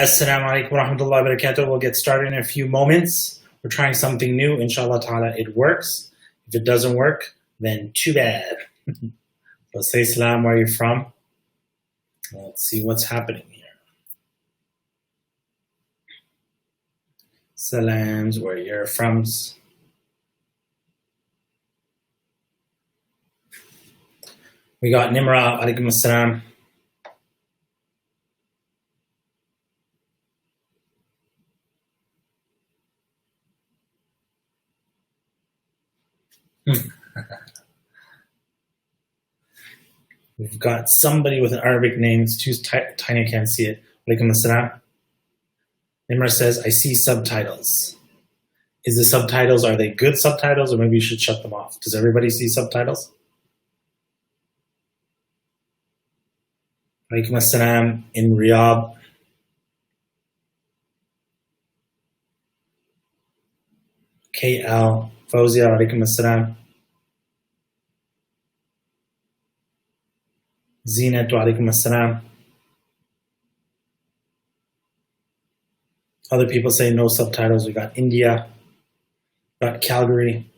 Assalamu alaikum wa rahmatullahi wa barakatuh. We'll get started in a few moments. We're trying something new. Inshallah ta'ala, it works. If it doesn't work, then too bad. Let's say salam, where are you from? Let's see what's happening here. Salams, where you're from. We got Nimra, alaikum assalam. We've got somebody with an Arabic name. It's too tiny, I can't see it. Alaikum assalam. Nimra says, I see subtitles. Is the subtitles, are they good subtitles, or maybe you should shut them off? Does everybody see subtitles? Alaikum assalam in Riyadh. KL. Fawzia, alaikum assalam. Zinat, alaikum assalam. Other people say no subtitles. We got India, got Calgary.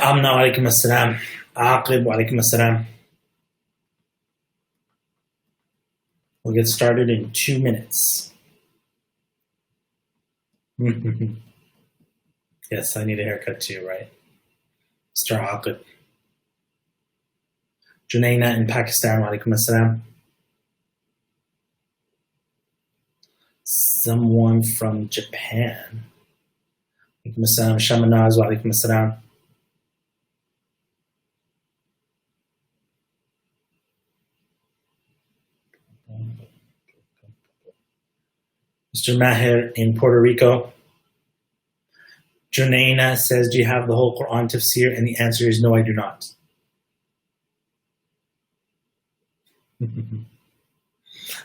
Amna, alaikum assalam. Aqib, alaikum assalam. We'll get started in 2 minutes. Yes, I need a haircut too, right? Mr. Aqib. Junaina in Pakistan, alaikum assalam. Someone from Japan. Alaikum assalam. Shamanaz, alaikum assalam. Mr. Maher in Puerto Rico. Junaina says, do you have the whole Quran tafsir? And the answer is no, I do not.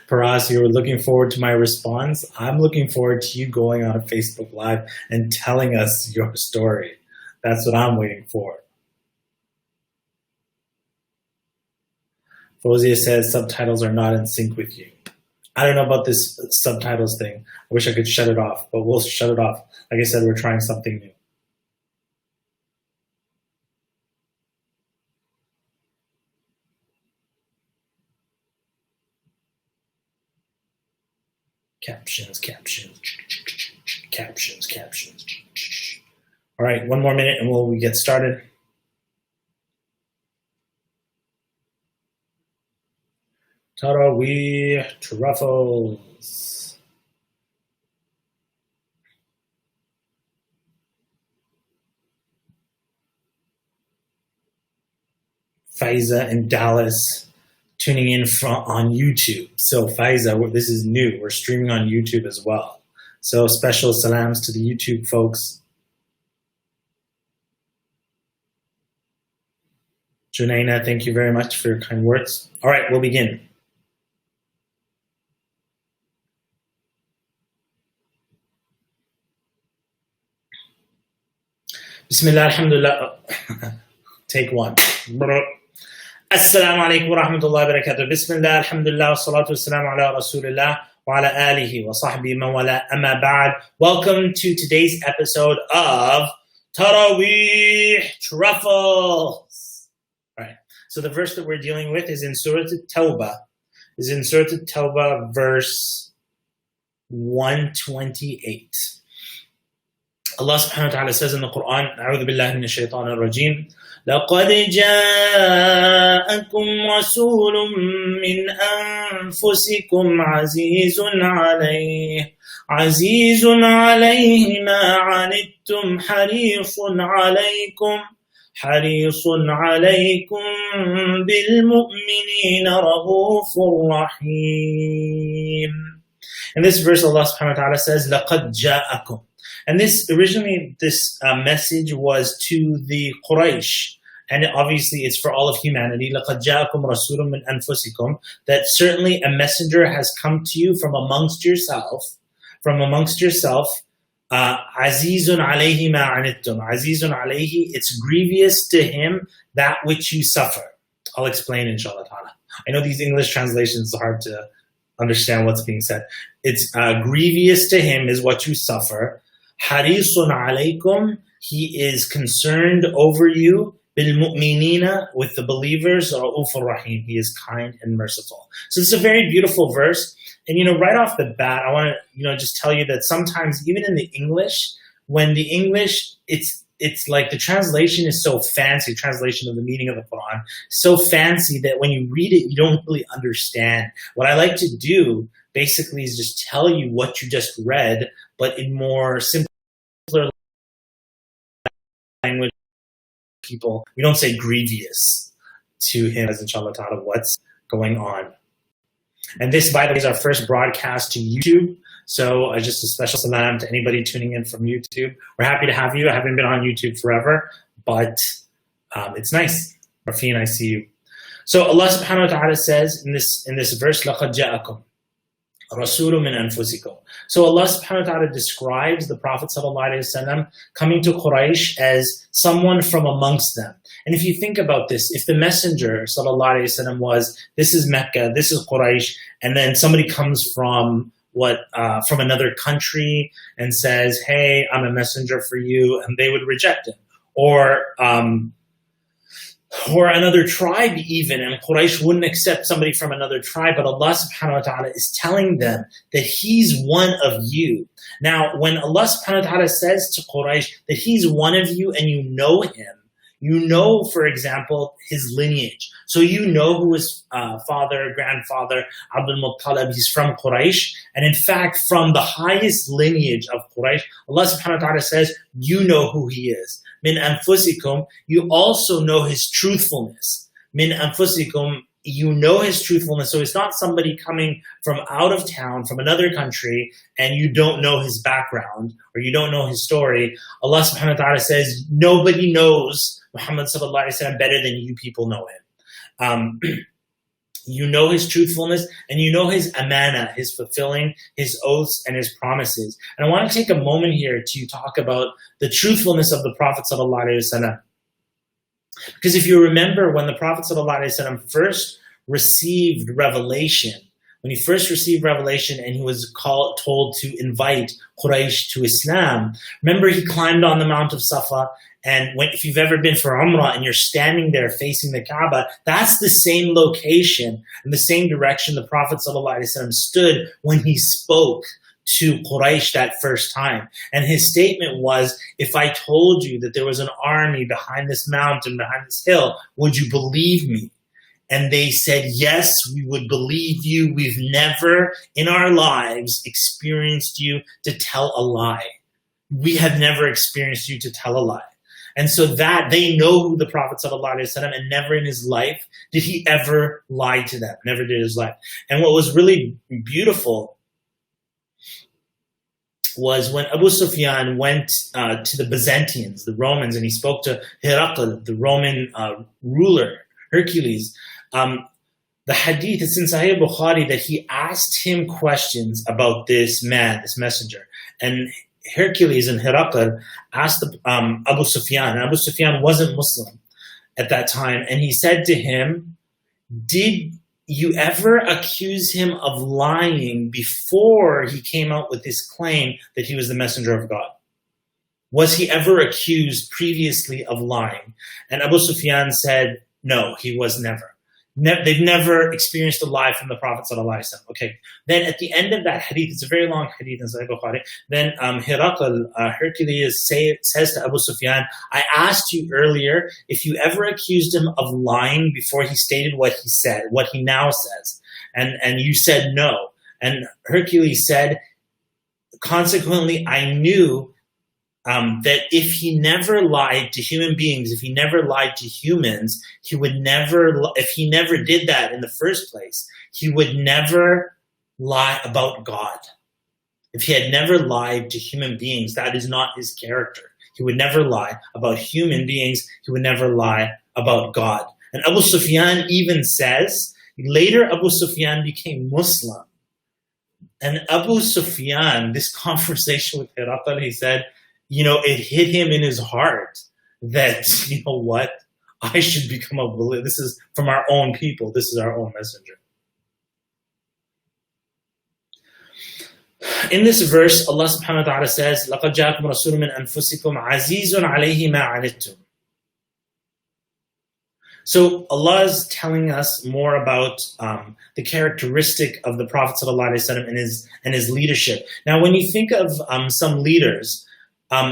Paras, you were looking forward to my response. I'm looking forward to you going on a Facebook Live and telling us your story. That's what I'm waiting for. Fozia says subtitles are not in sync with you. I don't know about this subtitles thing. I wish I could shut it off, but we'll shut it off. Like I said, we're trying something new. Captions. All right, 1 more minute and we'll get started. Taraweeh truffles. Faiza in Dallas tuning in on YouTube. So Faiza, this is new. We're streaming on YouTube as well. So special salams to the YouTube folks. Junaina, thank you very much for your kind words. All right, we'll begin. Bismillah, alhamdulillah. Take one. Assalamu alaikum wa rahmatullahi wa barakatuh. Bismillah, alhamdulillah, wa salatu wa salamu ala rasulillah wa ala alihi wa sahbihi man wala amma ba'd. Welcome to today's episode of Taraweeh Truffles. All right, so the verse that we're dealing with is in Surah At-Tawbah. Verse 128. Allah subhanahu wa ta'ala says in the Quran, A'udhu billahi minash shaitanir rajim, لَقَدْ جَاءَكُمْ رَسُولٌ مِّنْ أَنفُسِكُمْ عَزِيزٌ عَلَيْهِ مَا عَنِتُّمْ حَرِيصٌ عَلَيْكُمْ بِالْمُؤْمِنِينَ رَءُوفٌ رَحِيمٌ. In this verse, Allah subhanahu wa ta'ala says, لَقَدْ جَاءَكُمْ. And this message was to the Quraysh, and obviously it's for all of humanity. لَقَدْ جَاءَكُمْ رَسُولٌ مِّنْ أَنفُسِكُمْ. That certainly a messenger has come to you from amongst yourself, Azizun alayhi ma anittum. Azizun alayhi, it's grievous to him that which you suffer. I'll explain inshallah ta'ala. I know these English translations are hard to understand what's being said. It's grievous to him is what you suffer. Harisun alaykum, he is concerned over you. Bil mu'minina, with the believers. Ra'ufur rahim, he is kind and merciful. So it's a very beautiful verse. And right off the bat, I want to just tell you that sometimes even in the English, when the English, it's like the translation is so fancy, translation of the meaning of the Quran, so fancy that when you read it, you don't really understand. What I like to do basically is just tell you what you just read, but in more simpler language. People, we don't say grievous to him as inshallah ta'ala what's going on. And this, by the way, is our first broadcast to YouTube. So just a special salam to anybody tuning in from YouTube. We're happy to have you. I haven't been on YouTube forever, but it's nice. Rafin, I see you. So Allah subhanahu wa ta'ala says in this verse, لَقَدْ جَاءَكُمْ رَسُولٌ مِّنْ أَنفُسِكُمْ. So Allah subhanahu wa ta'ala describes the Prophet sallallahu alayhi wa sallam coming to Quraysh as someone from amongst them. And if you think about this, if the messenger sallallahu alayhi wa sallam was, this is Mecca, this is Quraysh, and then somebody comes from from another country and says, hey, I'm a messenger for you, and they would reject him. Or another tribe even, and Quraysh wouldn't accept somebody from another tribe, but Allah subhanahu wa ta'ala is telling them that he's one of you. Now, when Allah subhanahu wa ta'ala says to Quraysh that he's one of you and you know him, you know, for example, his lineage. So you know who his father, grandfather, Abdul Muttalib, he's from Quraysh. And in fact, from the highest lineage of Quraysh, Allah subhanahu wa ta'ala says, you know who he is. Min anfusikum, you also know his truthfulness. Min anfusikum, you know his truthfulness. So it's not somebody coming from out of town, from another country, and you don't know his background, or you don't know his story. Allah subhanahu wa ta'ala says, nobody knows Muhammad sallallahu alayhi wa sallam better than you people know him. You know his truthfulness, and you know his amana, his fulfilling his oaths and his promises. And I want to take a moment here to talk about the truthfulness of the Prophet sallallahu alayhi wa sallam. Because if you remember, when the Prophet sallallahu alayhi wa sallam first received revelation, when he first received revelation and he was told to invite Quraysh to Islam, remember he climbed on the Mount of Safa, and if you've ever been for Umrah and you're standing there facing the Kaaba, that's the same location and the same direction the Prophet ﷺ stood when he spoke to Quraysh that first time. And his statement was, if I told you that there was an army behind this mountain, behind this hill, would you believe me? And they said, yes, we would believe you. We've never in our lives experienced you to tell a lie. We have never experienced you to tell a lie. And so that they know who the Prophet ﷺ, and never in his life did he ever lie to them, never did his life. And what was really beautiful was when Abu Sufyan went to the Byzantines, the Romans, and he spoke to Herakl, the Roman ruler, Hercules. The hadith is in Sahih Bukhari that he asked him questions about this man, this messenger. And Hercules and Herakl asked Abu Sufyan, and Abu Sufyan wasn't Muslim at that time, and he said to him, did you ever accuse him of lying before he came out with this claim that he was the messenger of God? Was he ever accused previously of lying? And Abu Sufyan said, no, he was never. They've never experienced a lie from the Prophet ﷺ. Okay. Then at the end of that hadith, it's a very long hadith in Sahih Bukhari. Then Herakl, Hercules says to Abu Sufyan, I asked you earlier if you ever accused him of lying before he stated what he said, what he now says. And you said no. And Hercules said, consequently, I knew that if he never lied to human beings, if he never lied to humans, if he never did that in the first place, he would never lie about God. If he had never lied to human beings, that is not his character. He would never lie about human beings. He would never lie about God. And Abu Sufyan even says, later Abu Sufyan became Muslim. And Abu Sufyan, this conversation with Hiraqal, he said, it hit him in his heart that, what? I should become a believer. This is from our own people. This is our own messenger. In this verse, Allah subhanahu wa ta'ala says, لَقَدْ جَاءَكُمْ رَسُولٌ مِّنْ أَنفُسِكُمْ عَزِيزٌ عَلَيْهِ مَا عَنِتُّمْ. So Allah is telling us more about the characteristic of the Prophet ﷺ and his leadership. Now, when you think of some leaders,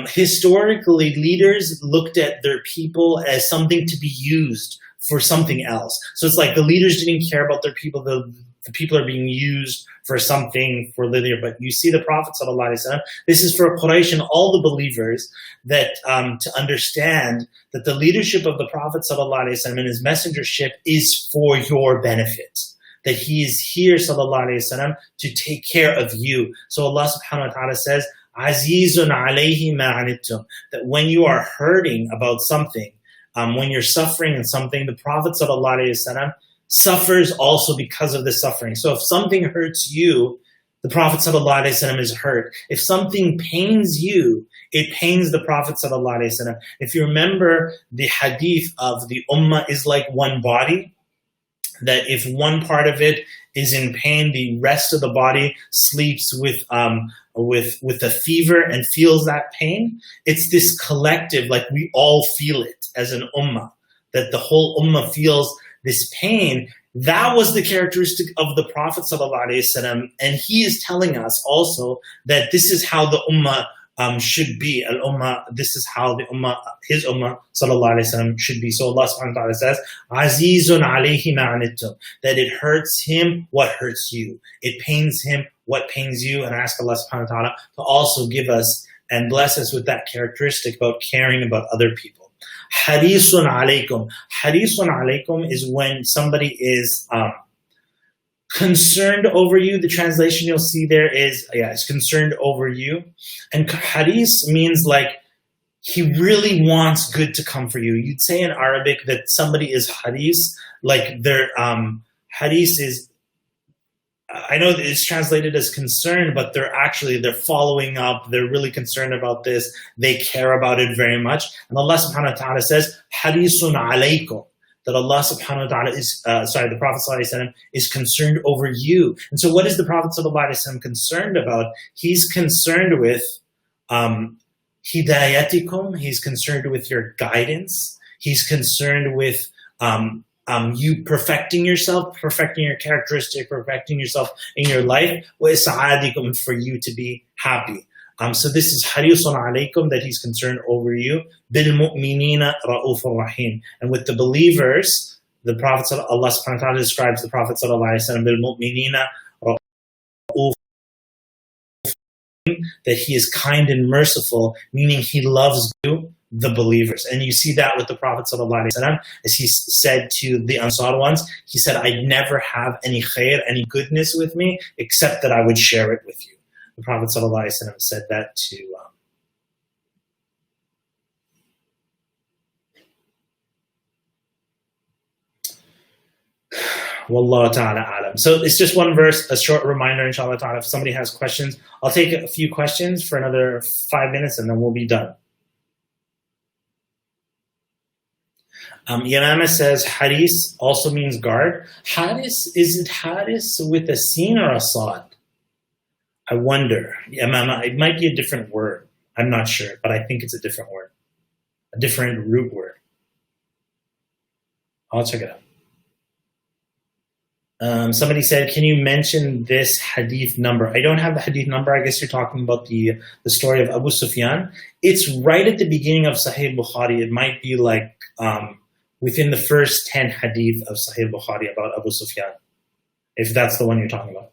historically, leaders looked at their people as something to be used for something else. So it's like the leaders didn't care about their people. The people are being used for something for leader. But you see the Prophet ﷺ, this is for Quraysh and all the believers that to understand that the leadership of the Prophet ﷺ and his messengership is for your benefit. That he is here, ﷺ, to take care of you. So Allah subhanahu wa ta'ala says, Azizun alayhi ma anittum, that when you are hurting about something, when you're suffering in something, the Prophet ﷺ suffers also because of the suffering. So if something hurts you, the Prophet ﷺ is hurt. If something pains you, it pains the Prophet ﷺ. If you remember the hadith of the ummah is like one body, that if one part of it is in pain, the rest of the body sleeps with a fever and feels that pain. It's this collective, like we all feel it as an ummah, that the whole ummah feels this pain. That was the characteristic of the Prophet ﷺ, and he is telling us also that this is how the ummah should be. Al-ummah, this is how the ummah, his ummah ﷺ should be. So Allah subhanahu wa ta'ala says, Azizun alayhi ma anittum, that it hurts him what hurts you. It pains him what pains you. And I ask Allah subhanahu wa ta'ala to also give us and bless us with that characteristic about caring about other people. Harisun alaykum. Harisun alaykum is when somebody is concerned over you. The translation you'll see there is, it's concerned over you. And haris means like he really wants good to come for you. You'd say in Arabic that somebody is haris, like their haris is, I know that it's translated as concerned, but they're following up. They're really concerned about this. They care about it very much. And Allah subhanahu wa ta'ala says, harisun alaykum, that Allah subhanahu wa ta'ala is, the Prophet sallallahu alaihi wasallam is concerned over you. And so what is the Prophet sallallahu alaihi wasallam concerned about? He's concerned with hidayatikum. He's concerned with your guidance. He's concerned with you perfecting yourself, perfecting your characteristic, perfecting yourself in your life, وَإِسْعَادِكُمْ, for you to be happy. So this is harisun alaykum, that he's concerned over you. بِالْمُؤْمِنِينَ رَؤُوفٌ رَحِيمٌ. And with the believers, the Prophet, Allah subhanahu wa ta'ala describes the Prophet sallallahu alaihi wasallam, بِالْمُؤْمِنِينَ رَؤُوفٌ, that he is kind and merciful, meaning he loves you, the believers. And you see that with the Prophet ﷺ, as he said to the Ansar ones, he said, I'd never have any khair, any goodness with me, except that I would share it with you. The Prophet ﷺ said that to Wallahu ta'ala alam. So it's just one verse, a short reminder, inshallah ta'ala. If somebody has questions, I'll take a few questions for another 5 minutes and then we'll be done. Yamama says haris also means guard. Haris, is it haris with a sin or a sad? I wonder. Yamama, it might be a different word. I'm not sure, but I think it's a different word. A different root word. I'll check it out. Somebody said, can you mention this hadith number? I don't have the hadith number. I guess you're talking about the story of Abu Sufyan. It's right at the beginning of Sahih Bukhari. It might be like within the first 10 hadith of Sahih Bukhari about Abu Sufyan, if that's the one you're talking about.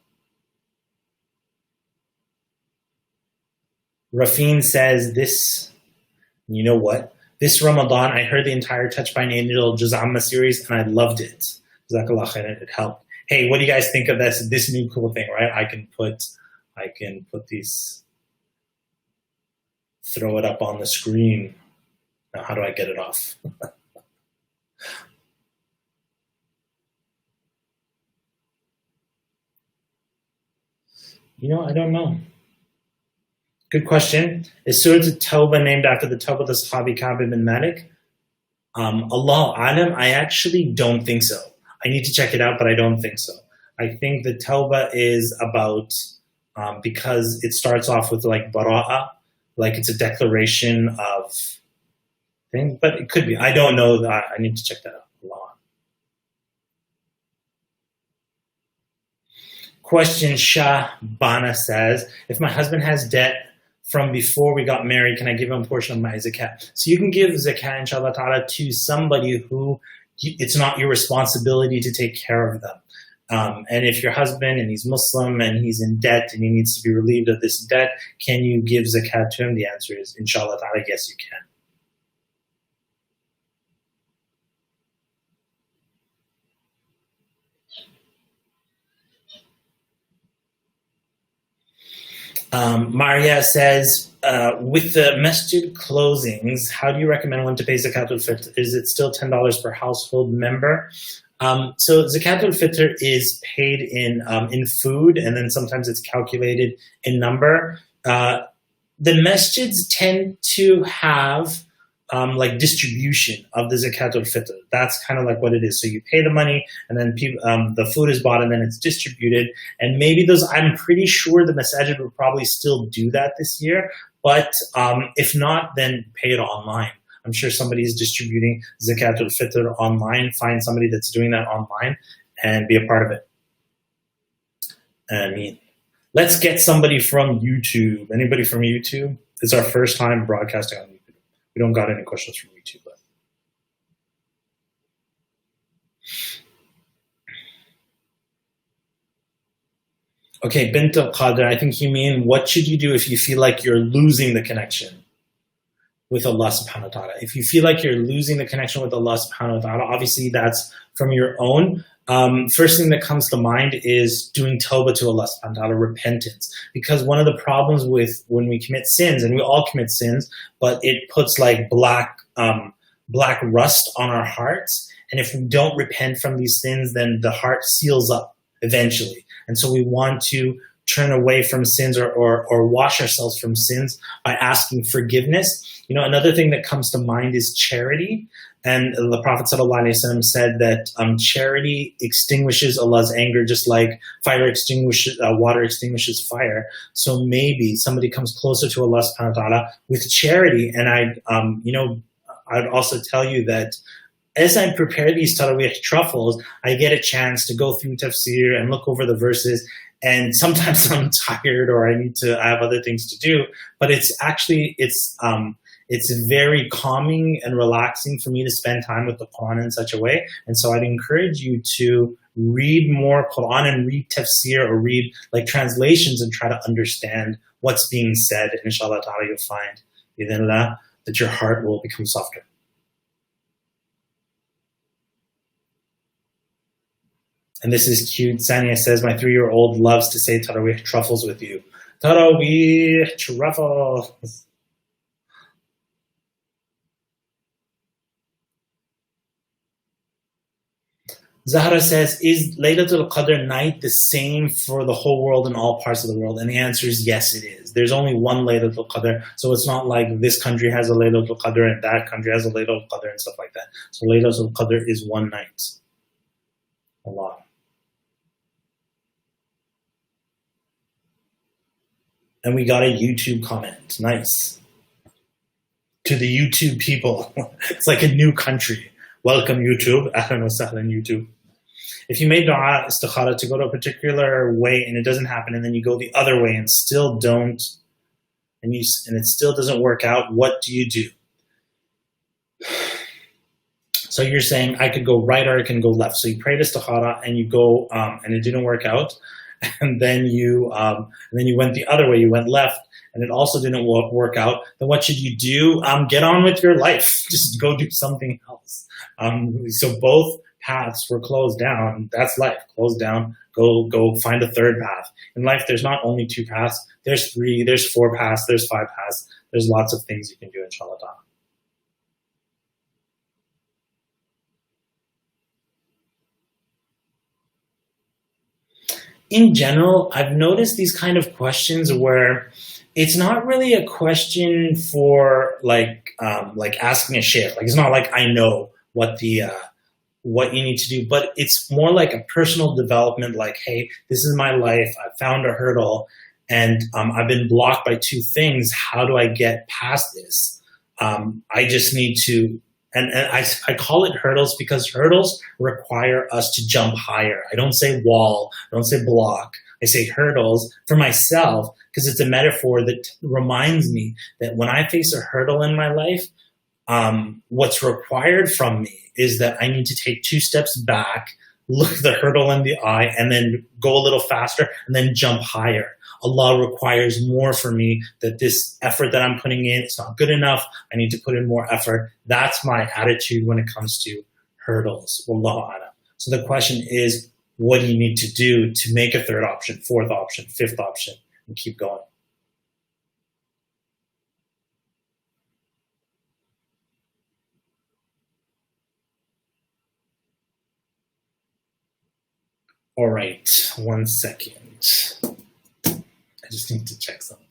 Rafin says this, you know what? This Ramadan, I heard the entire Touched by an Angel Juz Amma series and I loved it. Jazakallah khairan, it helped. Hey, what do you guys think of this new cool thing, right? I can put these, throw it up on the screen. Now, how do I get it off? I don't know. Good question. Is Surah At-Tawbah named after the Tawbah of the Sahabi Ka'b ibn Malik? Allahu Alam, I actually don't think so. I need to check it out, but I don't think so. I think the Tawbah is about, because it starts off with like Bara'a, like it's a declaration of thing, but it could be. I don't know. I need to check that out. Question Shah Bana says, if my husband has debt from before we got married, can I give him a portion of my zakat? So you can give zakat, inshallah ta'ala, to somebody who it's not your responsibility to take care of them. And if your husband and he's Muslim and he's in debt and he needs to be relieved of this debt, can you give zakat to him? The answer is, inshallah ta'ala, yes, you can. Maria says, with the masjid closings, how do you recommend when to pay Zakatul Fitr? Is it still $10 per household member? So Zakatul Fitr is paid in food, and then sometimes it's calculated in number. The masjids tend to have like distribution of the Zakatul Fitr. That's kind of like what it is. So you pay the money, and then the food is bought, and then it's distributed. And maybe I'm pretty sure the masajid will probably still do that this year. But if not, then pay it online. I'm sure somebody is distributing Zakatul Fitr online. Find somebody that's doing that online and be a part of it. I mean, let's get somebody from YouTube. Anybody from YouTube? It's our first time broadcasting on YouTube. We don't got any questions from YouTube. But. Okay, Bint al-Qadr, I think you mean, what should you do if you feel like you're losing the connection with Allah subhanahu wa ta'ala? If you feel like you're losing the connection with Allah subhanahu wa ta'ala, obviously that's from your own. First thing that comes to mind is doing tawbah to Allah subhanahu wa ta'ala, repentance. Because one of the problems with when we commit sins, and we all commit sins, but it puts like black rust on our hearts. And if we don't repent from these sins, then the heart seals up eventually. And so we want to turn away from sins or wash ourselves from sins by asking forgiveness. Another thing that comes to mind is charity. And the Prophet ﷺ said that charity extinguishes Allah's anger, just like water extinguishes fire. So maybe somebody comes closer to Allah subhanahu wa ta'ala with charity. And I'd also tell you that as I prepare these Taraweeh truffles, I get a chance to go through tafsir and look over the verses. And sometimes I'm tired or I have other things to do. But it's very calming and relaxing for me to spend time with the Quran in such a way. And so I'd encourage you to read more Quran and read tafsir or read like translations and try to understand what's being said. And inshallah ta'ala, you'll find, bi'idhnillah, that your heart will become softer. And this is cute. Sania says, my 3-year-old loves to say Taraweeh truffles with you. Taraweeh truffles. Zahra says, is Laylatul Qadr night the same for the whole world in all parts of the world? And the answer is yes, it is. There's only one Laylatul Qadr, so it's not like this country has a Laylatul Qadr and that country has a Laylatul Qadr and stuff like that. So Laylatul Qadr is one night. Allah. And we got a YouTube comment. Nice. To the YouTube people. It's like a new country. Welcome, YouTube. Ahlan wa sahlan, YouTube. If you made dua istikhara to go to a particular way and it doesn't happen, and then you go the other way and still don't, and it still doesn't work out, what do you do? So you're saying I could go right or I can go left. So you prayed istikhara and you go and it didn't work out, and then you went the other way. You went left, and it also didn't work out. Then what should you do? Get on with your life. Just go do something else. So both paths were closed down. That's life. Closed down. Go find a third path. In life, there's not only 2 paths. There's 3. There's 4 paths. There's 5 paths. There's lots of things you can do, inshallah ta'ala. in general, I've noticed these kind of questions where it's not really a question for like asking a sheikh. Like it's not like I know what you need to do, but it's more like a personal development. Like, hey, this is my life. I found a hurdle, and I've been blocked by two things. How do I get past this? I just need to. And I call it hurdles because hurdles require us to jump higher. I don't say wall, I don't say block. I say hurdles for myself because it's a metaphor that reminds me that when I face a hurdle in my life, what's required from me is that I need to take two steps back, look the hurdle in the eye, and then go a little faster and then jump higher. Allah requires more for me, that this effort that I'm putting in, it's not good enough. I need to put in more effort. That's my attitude when it comes to hurdles. Wallahu a'lam. So the question is, what do you need to do to make a third option, fourth option, fifth option, and keep going? All right, 1 second. I just need to check something.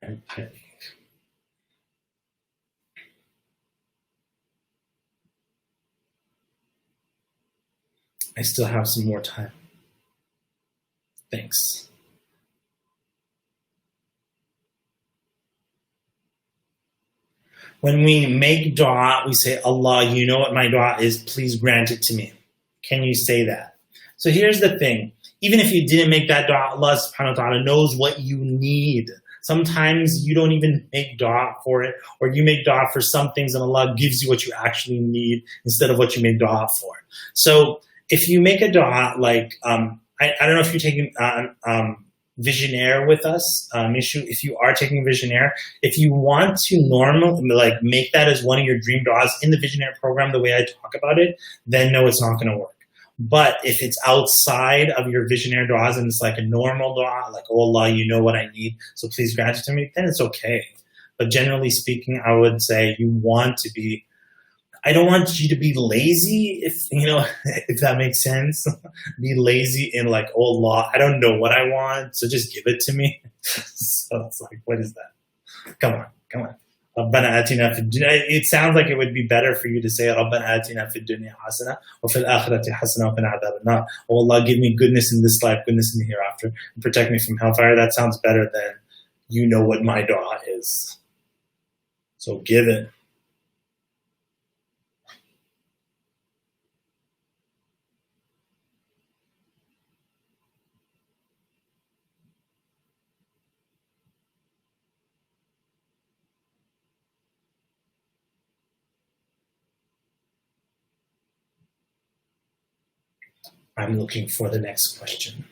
I'm typing. I still have some more time. Thanks. When we make dua, we say, Allah, you know what my dua is, please grant it to me. Can you say that? So here's the thing. Even if you didn't make that dua, Allah subhanahu wa ta'ala knows what you need. Sometimes you don't even make dua for it, or you make dua for some things and Allah gives you what you actually need instead of what you made dua for. So if you make a dua, like, I don't know if you're taking Visionaire with us, Mishu, if you are taking Visionaire, if you want to like make that as one of your dream duas in the Visionaire program, the way I talk about it, then no, it's not going to work. But if it's outside of your Visionaire duas and it's like a normal dua, like, oh Allah, you know what I need, so please grant it to me, then it's okay. But generally speaking, I would say you want to be, I don't want you to be lazy, if you know, if that makes sense. Be lazy in like, oh Allah, I don't know what I want, so just give it to me. So it's like, what is that? Come on. ربنا آتنا في الدنيا. It sounds like it would be better for you to say ربنا آتنا في الدنيا حسنة وفي الآخرة حسنة وقنا عذاب النار. Oh Allah, give me goodness in this life, goodness in the hereafter, and protect me from hellfire. That sounds better than you know what my dua is. So give it. I'm looking for the next question.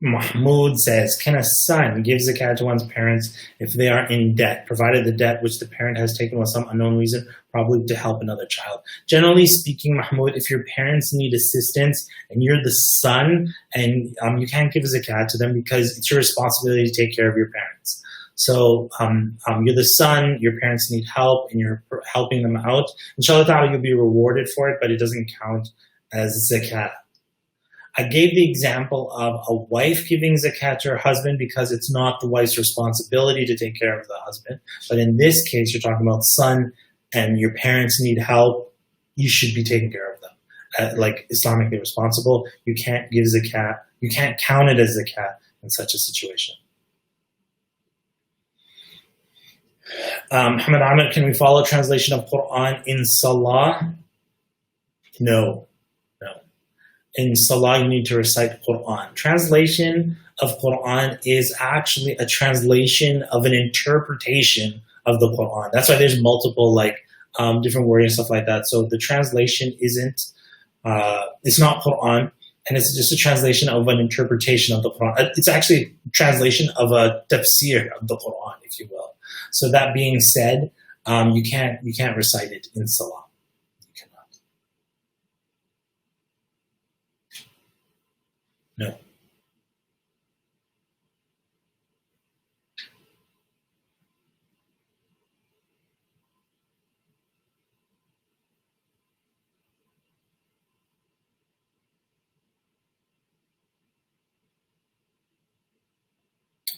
Mahmoud says, can a son give zakat to one's parents if they are in debt, provided the debt which the parent has taken with some unknown reason, probably to help another child? Generally speaking, Mahmoud, if your parents need assistance and you're the son and you can't give zakat to them because it's your responsibility to take care of your parents. So you're the son, your parents need help, and you're helping them out. Inshallah ta'ala, you'll be rewarded for it, but it doesn't count as zakat. I gave the example of a wife giving zakat to her husband because it's not the wife's responsibility to take care of the husband. But in this case, you're talking about son and your parents need help. You should be taking care of them. Like Islamically responsible, you can't give zakat. You can't count it as zakat in such a situation. Muhammad Ahmed, can we follow translation of Quran in Salah? No. In Salah, you need to recite Quran. Translation of Quran is actually a translation of an interpretation of the Quran. That's why there's multiple different wording and stuff like that. So the translation isn't, it's not Quran, and it's just a translation of an interpretation of the Quran. It's actually a translation of a tafsir of the Quran, if you will. So that being said, you can't recite it in Salah. No.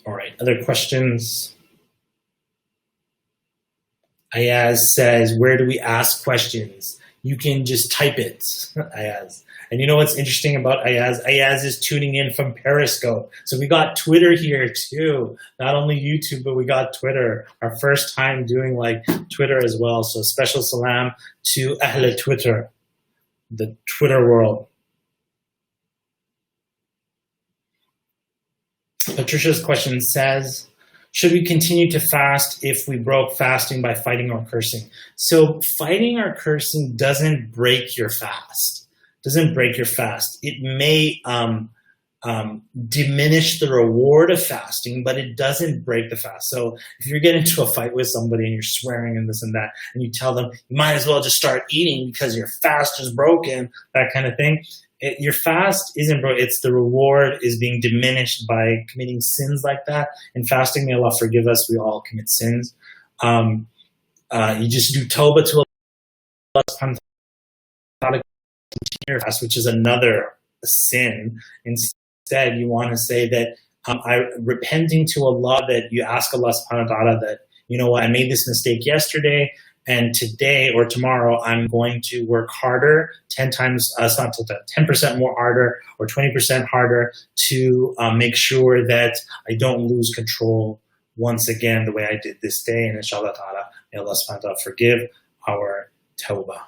All right, other questions? Ayaz says, where do we ask questions? You can just type it, Ayaz. And you know what's interesting about Ayaz? Ayaz is tuning in from Periscope. So we got Twitter here too. Not only YouTube, but we got Twitter. Our first time doing like Twitter as well. So special salam to Ahl Twitter, the Twitter world. Patricia's question says, should we continue to fast if we broke fasting by fighting or cursing? So fighting or cursing doesn't break your fast. Doesn't break your fast. It may diminish the reward of fasting, but it doesn't break the fast. So if you get into a fight with somebody and you're swearing and this and that, and you tell them you might as well just start eating because your fast is broken, that kind of thing, your fast isn't broken. It's the reward is being diminished by committing sins like that. In fasting, may Allah forgive us. We all commit sins. You just do tawbah to Allah subhanahu wa ta'ala, continue your fast, which is another sin. Instead, you want to say that repenting to Allah, that you ask Allah subhanahu wa ta'ala that, you know what, I made this mistake yesterday, and today or tomorrow I'm going to work harder, 10% more harder or 20% harder to make sure that I don't lose control once again the way I did this day. And inshallah ta'ala, may Allah subhanahu wa ta'ala forgive our tawbah.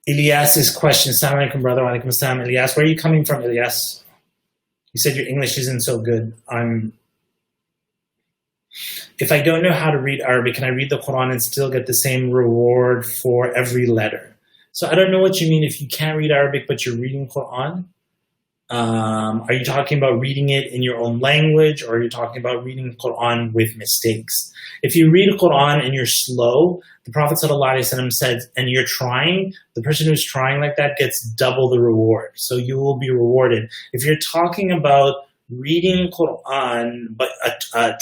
Ilyas's question. Assalamu alaikum, brother. Wa alaikum assalam. Ilyas, where are you coming from, Ilyas? You said your English isn't so good. If I don't know how to read Arabic, can I read the Quran and still get the same reward for every letter? So I don't know what you mean if you can't read Arabic, but you're reading Quran. Are you talking about reading it in your own language, or are you talking about reading Quran with mistakes? If you read Quran and you're slow, the Prophet ﷺ said, and you're trying, the person who's trying like that gets double the reward. So you will be rewarded. If you're talking about reading Quran, but a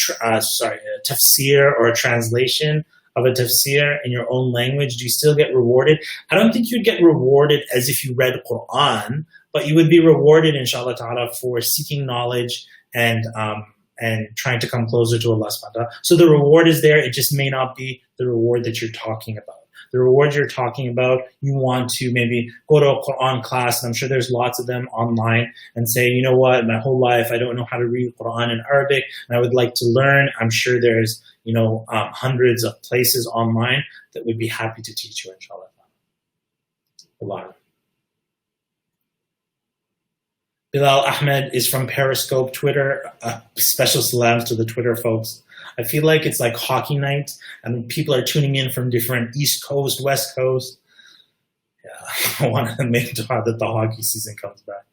tafsir or a translation of a tafsir in your own language, do you still get rewarded? I don't think you'd get rewarded as if you read Quran, but you would be rewarded, inshallah ta'ala, for seeking knowledge and trying to come closer to Allah subhanahu wa ta'ala. So the reward is there. It just may not be the reward that you're talking about. The reward you're talking about, you want to maybe go to a Quran class, and I'm sure there's lots of them online, and say, you know what, my whole life I don't know how to read Quran in Arabic, and I would like to learn. I'm sure there's hundreds of places online that would be happy to teach you, inshallah. Allah. Bilal Ahmed is from Periscope, Twitter. Special salams to the Twitter folks. I feel like it's like hockey night, and people are tuning in from different East Coast, West Coast. Yeah, I want to make sure that the hockey season comes back.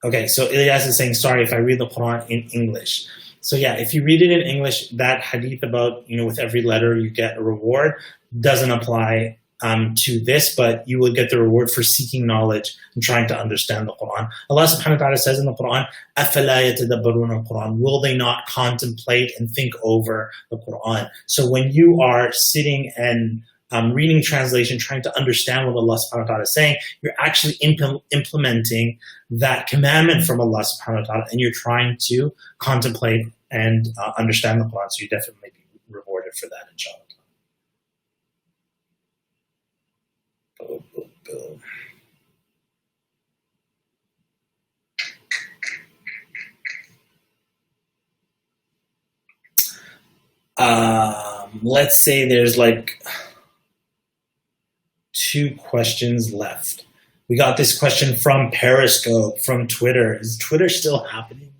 Okay, so Ilyas is saying, sorry if I read the Quran in English. So yeah, if you read it in English, that hadith about, with every letter you get a reward doesn't apply to this, but you will get the reward for seeking knowledge and trying to understand the Quran. Allah subhanahu wa ta'ala says in the Quran, أَفَلَا يَتَدَبَّرُونَ الْقُرْآنَ, will they not contemplate and think over the Quran? So when you are sitting and reading translation, trying to understand what Allah subhanahu wa ta'ala is saying, you're actually implementing that commandment from Allah subhanahu wa ta'ala, and you're trying to contemplate and understand the Quran. So you definitely be rewarded for that, inshallah. Let's say there's like 2 questions left. We got this question from Periscope, from Twitter. Is Twitter still happening?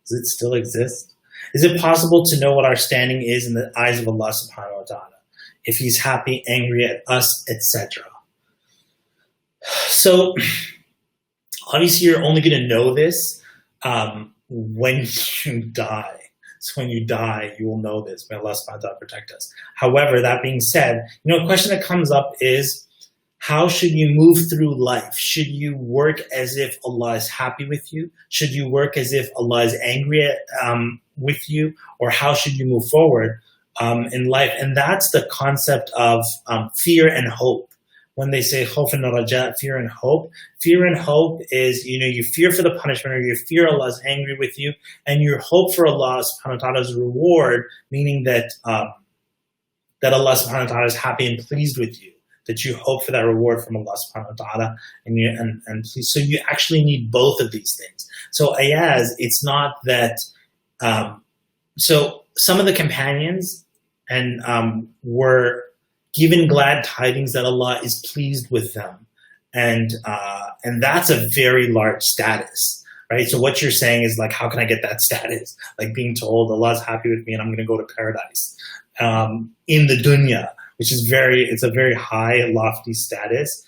Does it still exist? Is it possible to know what our standing is in the eyes of Allah subhanahu wa ta'ala? If he's happy, angry at us, etc. So obviously you're only going to know this when you die. So when you die, you will know this. May Allah subhanahu wa ta'ala protect us. However, that being said, a question that comes up is, how should you move through life? Should you work as if Allah is happy with you? Should you work as if Allah is angry with you? Or how should you move forward in life? And that's the concept of fear and hope. When they say khawf and raja, fear and hope is, you fear for the punishment, or you fear Allah is angry with you, and you hope for Allah subhanahu wa ta'ala's reward, meaning that that Allah subhanahu wa ta'ala is happy and pleased with you, that you hope for that reward from Allah subhanahu wa ta'ala, and please. So you actually need both of these things. So Ayaz, it's not that, so some of the companions were given glad tidings that Allah is pleased with them. And that's a very large status, right? So what you're saying is like, how can I get that status? Like being told Allah's happy with me and I'm going to go to paradise in the dunya, which is it's a very high, lofty status.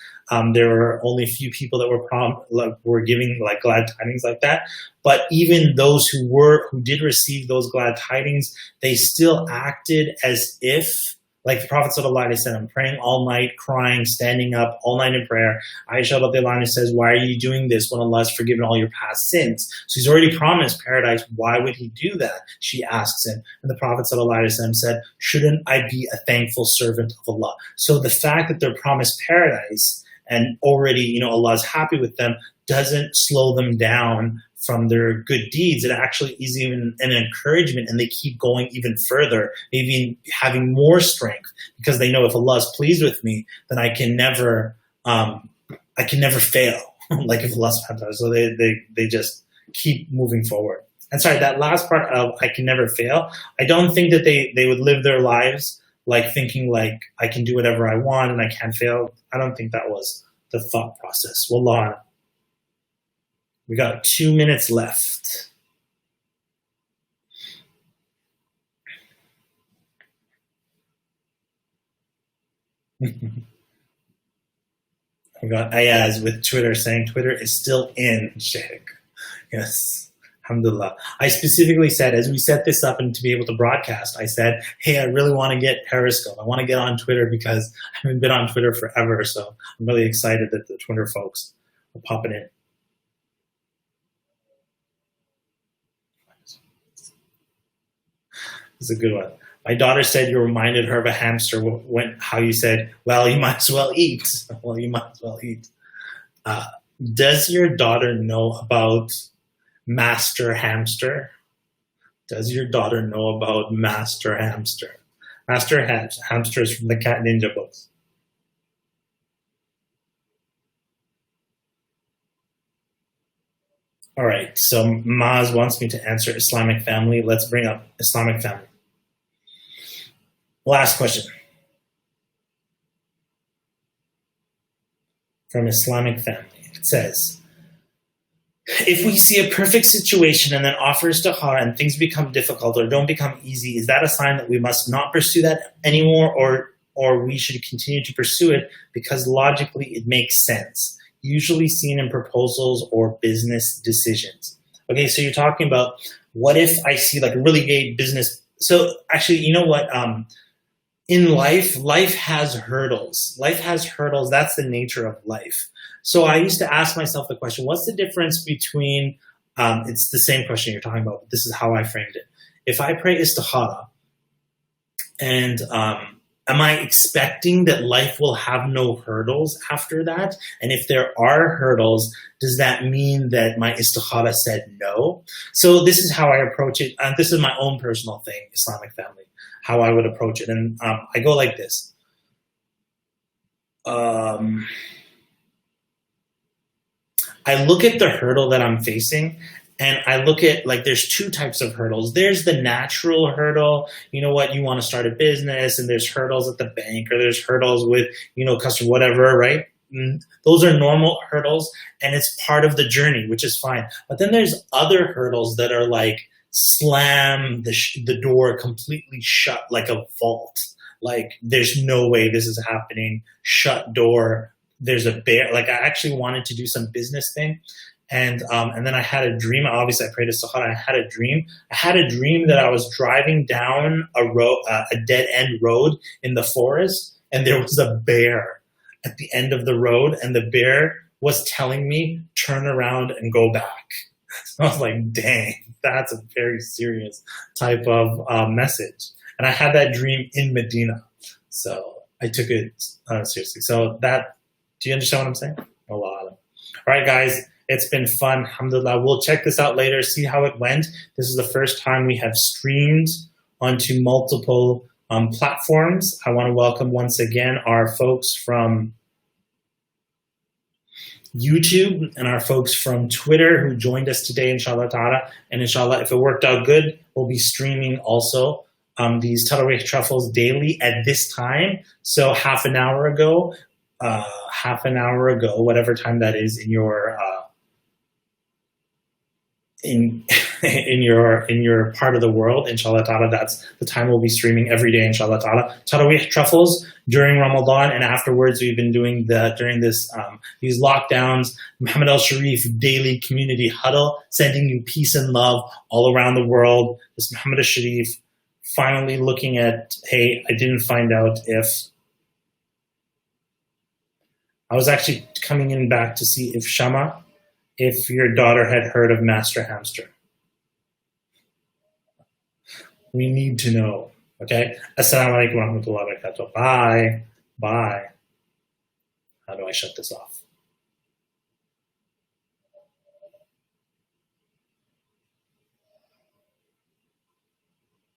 There were only a few people that were giving like glad tidings like that. But even those who did receive those glad tidings, they still acted as if, like the Prophet ﷺ, praying all night, crying, standing up all night in prayer. Aisha radiallahu anha says, why are you doing this when Allah has forgiven all your past sins? So he's already promised paradise. Why would he do that? She asks him. And the Prophet ﷺ said, shouldn't I be a thankful servant of Allah? So the fact that they're promised paradise and already, Allah is happy with them doesn't slow them down from their good deeds. It actually is even an encouragement, and they keep going even further, maybe having more strength, because they know if Allah is pleased with me, then I can never fail. Like if Allah subhanahu wa ta'ala. So they just keep moving forward. And sorry, that last part of I can never fail, I don't think that they would live their lives like thinking like I can do whatever I want and I can't fail. I don't think that was the thought process. Wallah. We got 2 minutes left. We got Ayaz with Twitter saying Twitter is still in, Sheikh. Yes, alhamdulillah. I specifically said, as we set this up and to be able to broadcast, I said, hey, I really want to get Periscope. I want to get on Twitter because I haven't been on Twitter forever. So I'm really excited that the Twitter folks are popping in. It's a good one. My daughter said you reminded her of a hamster when how you said, well, you might as well eat. Well, you might as well eat. Does your daughter know about Master Hamster? Does your daughter know about Master Hamster? Master Hamster is from the Cat Ninja books. All right, so Maz wants me to answer Islamic family. Let's bring up Islamic family. Last question. From Islamic family. It says, if we see a perfect situation and then offer istihara and things become difficult or don't become easy, is that a sign that we must not pursue that anymore, or we should continue to pursue it because logically it makes sense? Usually seen in proposals or business decisions. Okay, so you're talking about what if I see like a really great business. So actually, you know what? In life has hurdles. Life has hurdles. That's the nature of life. So I used to ask myself the question, what's the difference between, it's the same question you're talking about, but this is how I framed it. If I pray istikhara and am I expecting that life will have no hurdles after that? And if there are hurdles, does that mean that my istikhara said no? So this is how I approach it. This is my own personal thing, Islamic family, how I would approach it. And I go like this. I look at the hurdle that I'm facing, and I look at, like, there's two types of hurdles. There's the natural hurdle, you know what, you want to start a business, and there's hurdles at the bank, or there's hurdles with, you know, customer, whatever, right? And those are normal hurdles, and it's part of the journey, which is fine. But then there's other hurdles that are like slam the door completely shut, like a vault. Like, there's no way this is happening. Shut door. There's a bear. Like, I actually wanted to do some business thing. And then I had a dream. Obviously, I prayed to Sahara. I had a dream. I had a dream that I was driving down a dead end road in the forest, and there was a bear at the end of the road, and the bear was telling me, turn around and go back. So I was like, dang, that's a very serious type of message. And I had that dream in Medina. So I took it seriously. So that, do you understand what I'm saying? Allah Alam. All right, guys, it's been fun. Alhamdulillah. We'll check this out later, see how it went. This is the first time we have streamed onto multiple platforms. I want to welcome once again our folks from YouTube and our folks from Twitter who joined us today, inshallah ta'ala. And inshallah, if it worked out good, we'll be streaming also these Taraweeh truffles daily at this time. So half an hour ago, whatever time that is in your in your part of the world, inshallah ta'ala, that's the time we'll be streaming every day, inshallah ta'ala. Taraweeh truffles during Ramadan, and afterwards we've been doing during this these lockdowns, Muhammad Al Sharif daily community huddle, sending you peace and love all around the world. This Muhammad Al Sharif finally looking at, hey, I didn't find out if I was actually coming in back to see if Shama, if your daughter had heard of Master Hamster. We need to know. Okay? Assalamu alaikum wa rahmatullahi wa barakatuh. Bye. Bye. How do I shut this off?